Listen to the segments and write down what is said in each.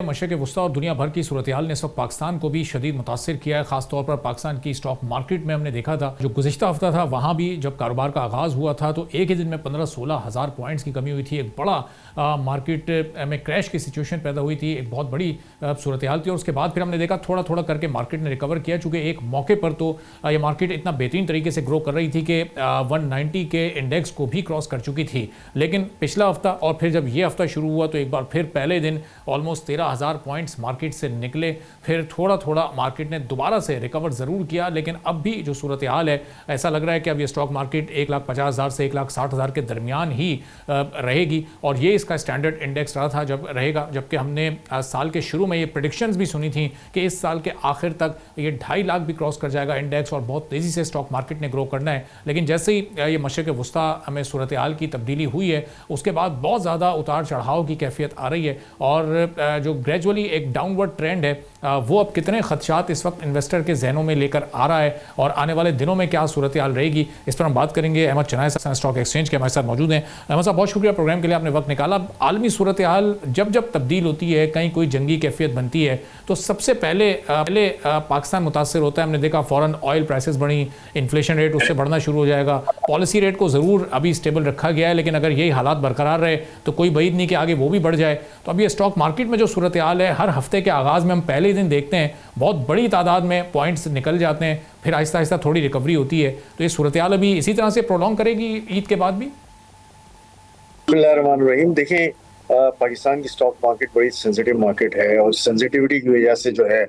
मशरक़ वस्ता और दुनिया भर की सूरत हाल ने इस वक्त पाकिस्तान को भी शदीद मुतासर किया है। खासतौर पर पाकिस्तान की स्टॉक मार्केट में हमने देखा था, जो गुज़िश्ता हफ्ता था वहाँ भी जब कारोबार का आगाज़ हुआ था तो एक ही दिन में 15-16 हज़ार पॉइंट्स की कमी हुई थी। एक बड़ा मार्केट में क्रैश की सिचुएशन पैदा हुई थी, एक बहुत बड़ी सूरत हाल थी। और उसके बाद फिर हमने देखा थोड़ा थोड़ा करके मार्केट ने रिकवर किया, चूँकि एक मौके पर तो ये मार्केट इतना बेहतरीन तरीके से ग्रो कर रही थी कि 190 के इंडेक्स को भी क्रॉस कर चुकी थी। लेकिन पिछला हफ्ता और फिर जब ये हफ्ता शुरू हुआ तो एक बार फिर पहले दिन ऑलमोस्ट 13,000 पॉइंट्स मार्केट से निकले। फिर थोड़ा थोड़ा मार्केट ने दोबारा से रिकवर ज़रूर किया, लेकिन अब भी जो सूरत हाल है ऐसा लग रहा है कि अब ये स्टॉक मार्केट 1,50,000 से 1,60,000 के दरमियान ही रहेगी। और ये इसका स्टैंडर्ड इंडेक्स रहा था जब रहेगा, जबकि हमने साल के शुरू में ये प्रेडिक्शंस भी सुनी थी कि इस साल के आखिर तक ये 2.5 लाख भी क्रॉस कर जाएगा इंडेक्स और बहुत तेज़ी से स्टॉक मार्केट ने ग्रो करना है। लेकिन जैसे ही ये मशरक़ वस्ता में सूरत हाल की तब्दीली हुई है उसके बाद बहुत ज़्यादा उतार चढ़ाव की कैफियत आ रही है और जो ग्रेजुअली एक डाउनवर्ड ट्रेंड है वो अब कितने खदशात इस वक्त इन्वेस्टर के जहनों में लेकर आ रहा है और आने वाले दिनों में क्या सूरत हाल रहेगी, इस पर हम बात करेंगे। अहमद चनाय साहब स्टॉक एक्सचेंज के हमारे साथ मौजूद हैं। अहमद साहब, बहुत शुक्रिया प्रोग्राम के लिए, आपने वक्त निकाला। आलमी सूरत हाल जब जब तब्दील होती है, कहीं कोई जंगी कैफियत बनती है तो सबसे पहले पाकिस्तान मुतासर होता है। हमने देखा फ़ौरन ऑयल प्राइसेस बढ़ी, इन्फ्लेशन रेट उससे बढ़ना शुरू हो जाएगा। पॉलिसी रेट को ज़रूर अभी स्टेबल रखा गया है, लेकिन अगर यही हालात बरकरार रहे तो कोई बैद नहीं कि आगे वो भी बढ़ जाए। तो अभी स्टॉक मार्केट में जो सूरत हाल है, हर हफ्ते के आगाज़ में हम पहले ही दिन देखते हैं बहुत बड़ी तादाद में पॉइंट्स निकल जाते हैं, फिर आहिस्ता आहिस्ता थोड़ी रिकवरी होती है। तो ये सूरत हाल अभी इसी तरह से प्रोलॉन्ग करेगी ईद के बाद भी? बिस्मिल्लाहिर्रहमानिर्रहीम। देखिए, पाकिस्तान की स्टॉक मार्केट बड़ी सेंसिटिव मार्केट है और सेंसिटिविटी की वजह से जो है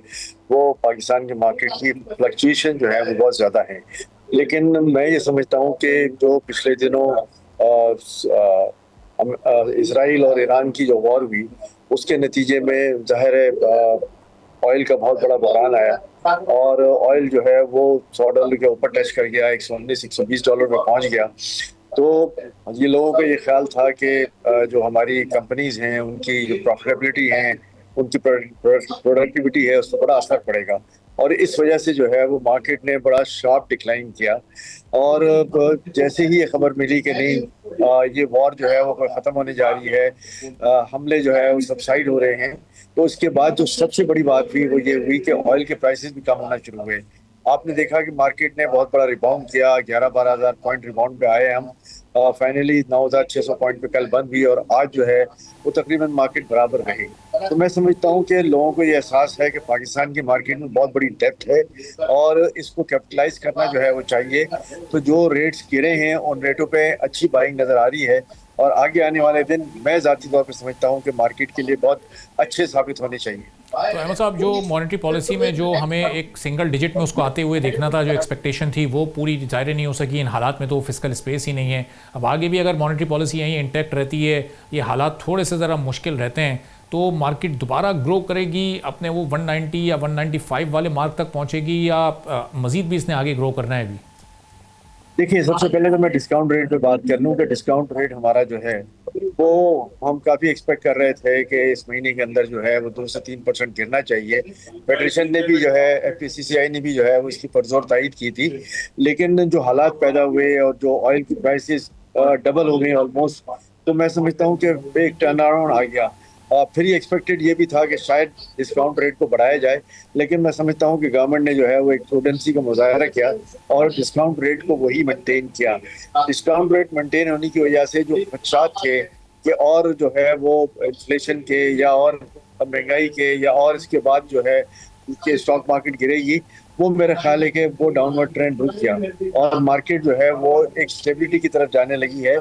वो पाकिस्तान के मार्केट की फ्लक्चुएशन जो है वो बहुत ज़्यादा है। लेकिन मैं ये समझता हूँ कि जो पिछले दिनों इसराइल और ईरान की जो वॉर हुई उसके नतीजे में ज़ाहिर है ऑयल का बहुत बड़ा बहरान आया और ऑयल जो है वो $100 के ऊपर टच कर गया, $119-120 में पहुंच गया। तो ये लोगों का ये ख्याल था कि जो हमारी कंपनीज हैं उनकी जो प्रॉफिटेबिलिटी है, उनकी प्रोडक्टिविटी है, उस पर बड़ा असर पड़ेगा और इस वजह से जो है वो मार्केट ने बड़ा शार्प डिक्लाइन किया। और जैसे ही ये खबर मिली कि नहीं ये वॉर जो है वो ख़त्म होने जा रही है, हमले जो है वो सबसाइड हो रहे हैं, तो इसके बाद जो सबसे बड़ी बात हुई वो ये हुई कि ऑयल के प्राइसेस भी कम होना शुरू हुए। आपने देखा कि मार्केट ने बहुत बड़ा रिबाउंड किया, 11-12 हज़ार पॉइंट रिबाउंड पे आए हम। फाइनली 9,600 पॉइंट पे कल बंद हुई और आज जो है वो तकरीबन मार्केट बराबर रही। तो मैं समझता हूँ कि लोगों को ये एहसास है कि पाकिस्तान की मार्केट में बहुत बड़ी डेप्थ है और इसको कैपिटलाइज करना जो है वो चाहिए। तो जो रेट्स गिरे हैं उन रेटों पे अच्छी बाइंग नज़र आ रही है और आगे आने वाले दिन मैं ज़ाती तौर पर समझता हूँ कि मार्केट के लिए बहुत अच्छे साबित होने चाहिए। तो अहमद साहब, जो मॉनेटरी पॉलिसी में जो हमें एक सिंगल डिजिट में उसको आते हुए देखना था, जो एक्सपेक्टेशन थी वो पूरी ज़ाहिर नहीं हो सकी इन हालात में, तो फिस्कल स्पेस ही नहीं है। अब आगे भी अगर मॉनेटरी पॉलिसी यहीं इंटैक्ट रहती है, ये हालात थोड़े से ज़रा मुश्किल रहते हैं, तो मार्केट दोबारा ग्रो करेगी, अपने वो 190 या 195 वाले मार्क तक पहुँचेगी या मज़ीद भी इसने आगे ग्रो करना है अभी? देखिए, सबसे पहले तो मैं डिस्काउंट रेट पे बात कर लूँ कि डिस्काउंट रेट हमारा जो है वो हम काफ़ी एक्सपेक्ट कर रहे थे कि इस महीने के अंदर जो है वो 2 से 3% गिरना चाहिए। फेडरेशन ने भी जो है, एफपीसीसीआई ने भी जो है वो इसकी पुरजोर तायद की थी। लेकिन जो हालात पैदा हुए और जो ऑयल की प्राइसेस डबल हो गई ऑलमोस्ट, तो मैं समझता हूँ कि एक टर्न अराउंड आ गया। फिर ये एक्सपेक्टेड ये भी था कि शायद डिस्काउंट रेट को बढ़ाया जाए, लेकिन मैं समझता हूँ कि गवर्नमेंट ने जो है वो एक प्रूडेंसी का मुजाहरा किया और डिस्काउंट रेट को वही मेंटेन किया। डिस्काउंट रेट मेंटेन होने की वजह से जो खदशात थे कि और जो है वो इन्फ्लेशन के या और महंगाई के या और इसके बाद जो है कि स्टॉक मार्केट गिरेगी, वो मेरा ख्याल है कि वो डाउनवर्ड ट्रेंड रुक गया और मार्केट जो है वो एक स्टेबिलिटी की तरफ जाने लगी है।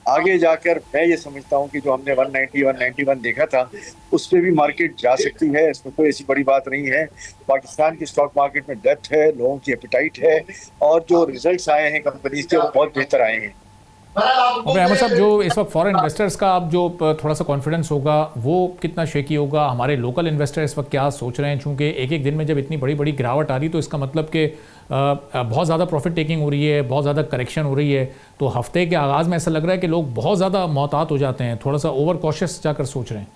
आगे जाकर मैं ये समझता हूँ कि जो हमने 190 191 देखा था उस पर भी मार्केट जा सकती है, इसमें कोई ऐसी बड़ी बात नहीं है। पाकिस्तान की स्टॉक मार्केट में डेप्थ है, लोगों की एपिटाइट है और जो रिजल्ट्स आए हैं कंपनीज के वो बहुत बेहतर आए हैं। और अहमद साहब, जो इस वक्त फॉरेन इन्वेस्टर्स का अब जो थोड़ा सा कॉन्फिडेंस होगा वो कितना शेकी होगा? हमारे लोकल इन्वेस्टर इस वक्त क्या सोच रहे हैं? चूँकि एक एक दिन में जब इतनी बड़ी बड़ी गिरावट आ रही तो इसका मतलब कि बहुत ज़्यादा प्रॉफिट टेकिंग हो रही है, बहुत ज़्यादा करेक्शन हो रही है, तो हफ्ते के आगाज़ में ऐसा लग रहा है कि लोग बहुत ज़्यादा मोहतात हो जाते हैं, थोड़ा सा ओवर कॉशियस जाकर सोच रहे हैं।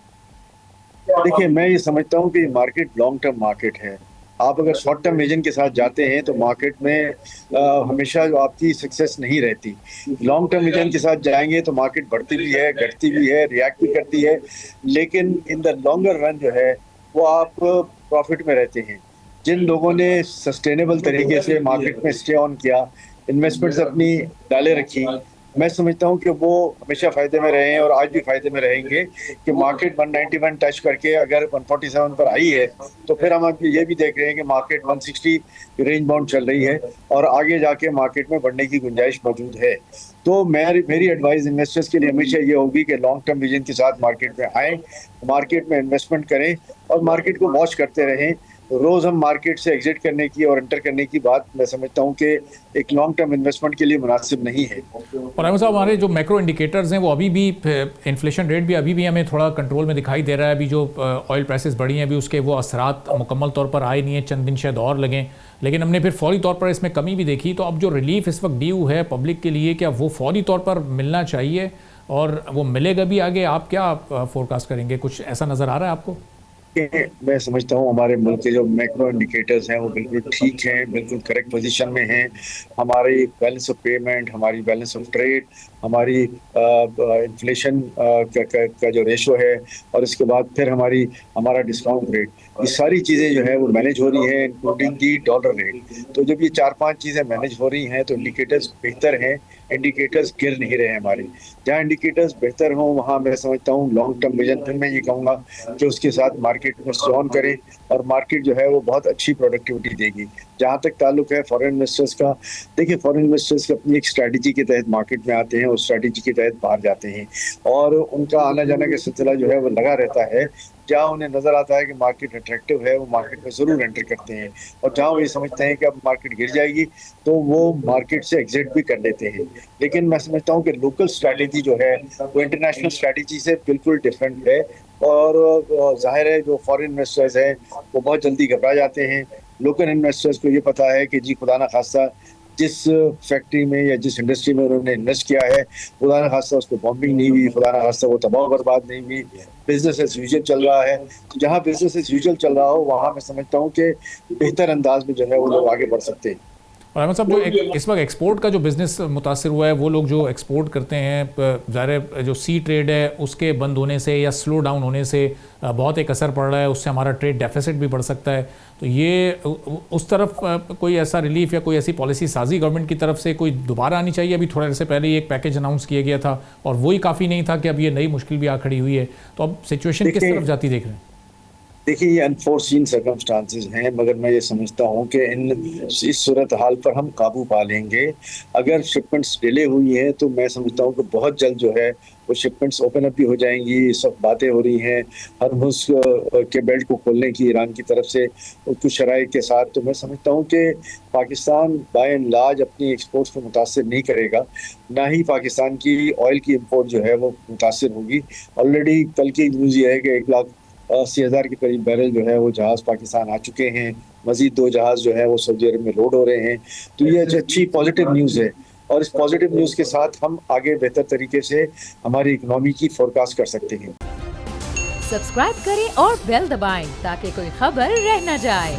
देखिए, मैं ये समझता हूँ कि मार्केट लॉन्ग टर्म मार्केट है। आप अगर शॉर्ट टर्म विजन के साथ जाते हैं तो मार्केट में हमेशा जो आपकी सक्सेस नहीं रहती। लॉन्ग टर्म विजन के साथ जाएंगे तो मार्केट बढ़ती भी है, घटती भी है, रिएक्ट भी करती है, लेकिन इन द लॉन्गर रन जो है वो आप प्रॉफिट में रहते हैं। जिन लोगों ने सस्टेनेबल तरीके से मार्केट में स्टे ऑन किया, इन्वेस्टमेंट्स अपनी डाले रखी, मैं समझता हूं कि वो हमेशा फायदे में रहे हैं और आज भी फायदे में रहेंगे कि मार्केट 191 टच करके अगर 147 पर आई है तो फिर हम ये भी देख रहे हैं कि मार्केट 160 रेंज बाउंड चल रही है और आगे जाके मार्केट में बढ़ने की गुंजाइश मौजूद है। तो मेरी एडवाइस इन्वेस्टर्स के लिए हमेशा ये होगी कि लॉन्ग टर्म विजन के साथ मार्केट में आए, मार्केट में इन्वेस्टमेंट करें और मार्केट को वॉच करते रहें। रोज हम मार्केट से एग्जिट करने की और एंटर करने की बात मैं समझता हूं कि एक लॉन्ग टर्म इन्वेस्टमेंट के लिए मुनासिब नहीं है। और अहमद साहब, हमारे जो मैक्रो इंडिकेटर्स हैं वो अभी भी, इन्फ्लेशन रेट भी अभी भी हमें थोड़ा कंट्रोल में दिखाई दे रहा है। अभी जो ऑयल प्राइसेस बढ़ी हैं अभी उसके वो असरात मुकम्मल तौर पर आए नहीं है, चंद दिन शायद और लगें, लेकिन हमने फिर फौरी तौर पर इसमें कमी भी देखी। तो अब जो रिलीफ इस वक्त ड्यू है पब्लिक के लिए, क्या वो फौरी तौर पर मिलना चाहिए और वो मिलेगा भी आगे? आप क्या फोरकास्ट करेंगे? कुछ ऐसा नज़र आ रहा है आपको? मैं समझता हूँ हमारे मुल्क के जो मैक्रो इंडिकेटर्स हैं वो बिल्कुल ठीक हैं, बिल्कुल करेक्ट पोजीशन में हैं। हमारी बैलेंस ऑफ पेमेंट, हमारी बैलेंस ऑफ ट्रेड, हमारी इन्फ्लेशन का जो रेशो है और इसके बाद फिर हमारा डिस्काउंट रेट, ये सारी चीज़ें जो है वो मैनेज हो रही हैं, इंक्लूडिंग दी डॉलर रेट। तो जब ये 4-5 चीज़ें मैनेज हो रही हैं तो इंडिकेटर्स बेहतर हैं, इंडिकेटर्स गिर नहीं रहे हैं हमारे। जहाँ इंडिकेटर्स बेहतर हों वहाँ मैं समझता हूँ लॉन्ग टर्म विजन, फिर मैं ये कहूँगा कि उसके साथ मार्केट में स्टे ऑन करें और मार्केट जो है वो बहुत अच्छी प्रोडक्टिविटी देगी। जहाँ तक ताल्लुक है फॉरेन इन्वेस्टर्स का, देखिए फॉरेन इन्वेस्टर्स की अपनी एक स्ट्रैटेजी के तहत मार्केट में आते हैं, उस स्ट्रैटेजी के तहत बाहर जाते हैं और उनका आना जाना का सिलसिला जो है वो लगा रहता है। जहाँ उन्हें नजर आता है कि मार्केट अट्रैक्टिव है वो मार्केट में जरूर एंटर करते हैं और जहाँ वो ये समझते हैं कि अब मार्केट गिर जाएगी तो वो मार्केट से एग्जिट भी कर लेते हैं। लेकिन मैं समझता हूँ कि लोकल स्ट्रैटेजी जो है वो इंटरनेशनल स्ट्रैटेजी से बिल्कुल डिफरेंट है और जाहिर है जो फॉरेन इन्वेस्टर्स हैं वो बहुत जल्दी घबरा जाते हैं। लोकल इन्वेस्टर्स को ये पता है कि जी खुदा ना खास्ता जिस फैक्ट्री में या जिस इंडस्ट्री में उन्होंने इन्वेस्ट किया है, खुदा ना खास्ता उस पर बॉम्बिंग नहीं हुई, खुदा ना खास्ता वो तबाह बर्बाद नहीं हुई, बिजनेस एज यूजुअल चल रहा है। तो जहाँ बिजनेस एज यूजुअल चल रहा हो वहाँ मैं समझता हूँ कि बेहतर अंदाज में जो है वो लोग आगे बढ़ सकते हैं। और अहमद साहब, जो इस वक्त एक्सपोर्ट का जो बिज़नेस मुतासर हुआ है, वो लोग जो एक्सपोर्ट करते हैं, ज़ाहिर जो सी ट्रेड है उसके बंद होने से या स्लो डाउन होने से बहुत एक असर पड़ रहा है, उससे हमारा ट्रेड डेफिसिट भी बढ़ सकता है। तो ये उस तरफ कोई ऐसा रिलीफ या कोई ऐसी पॉलिसी साजी गवर्नमेंट की तरफ से कोई दोबारा आनी चाहिए? अभी थोड़े से पहले ही एक पैकेज अनाउंस किया गया था और वही काफ़ी नहीं था कि अब ये नई मुश्किल भी आ खड़ी हुई है। तो अब सिचुएशन किस तरफ जाती देख रहे हैं? देखिए ये अनफोर्सीन सर्कमस्टांसेस हैं, मगर मैं ये समझता हूँ कि इस सूरत हाल पर हम काबू पा लेंगे। अगर शिपमेंट्स डिले हुई हैं तो मैं समझता हूँ कि बहुत जल्द जो है वो शिपमेंट्स ओपन अप भी हो जाएंगी। इस वक्त बातें हो रही हैं हरमुज के बेल्ट को खोलने की ईरान की तरफ से कुछ शराइ के साथ। तो मैं समझता हूँ कि पाकिस्तान बाय एंड लार्ज अपनी एक्सपोर्ट्स को मुतासर नहीं करेगा, ना ही पाकिस्तान की ऑयल की इम्पोर्ट जो है वो मुतासर होगी। ऑलरेडी कल की न्यूज़ ये है कि 1,80,000 के करीब बैरल जो है वो जहाज़ पाकिस्तान आ चुके हैं, मजीद 2 जहाज़ जो है वो सऊदी अरब में लोड हो रहे हैं। तो ये अच्छी पॉजिटिव न्यूज़ है और इस पॉजिटिव न्यूज़ के साथ हम आगे बेहतर तरीके से हमारी इकोनॉमी की फोरकास्ट कर सकते हैं। सब्सक्राइब करें और बेल दबाएं ताकि कोई खबर रह न जाए।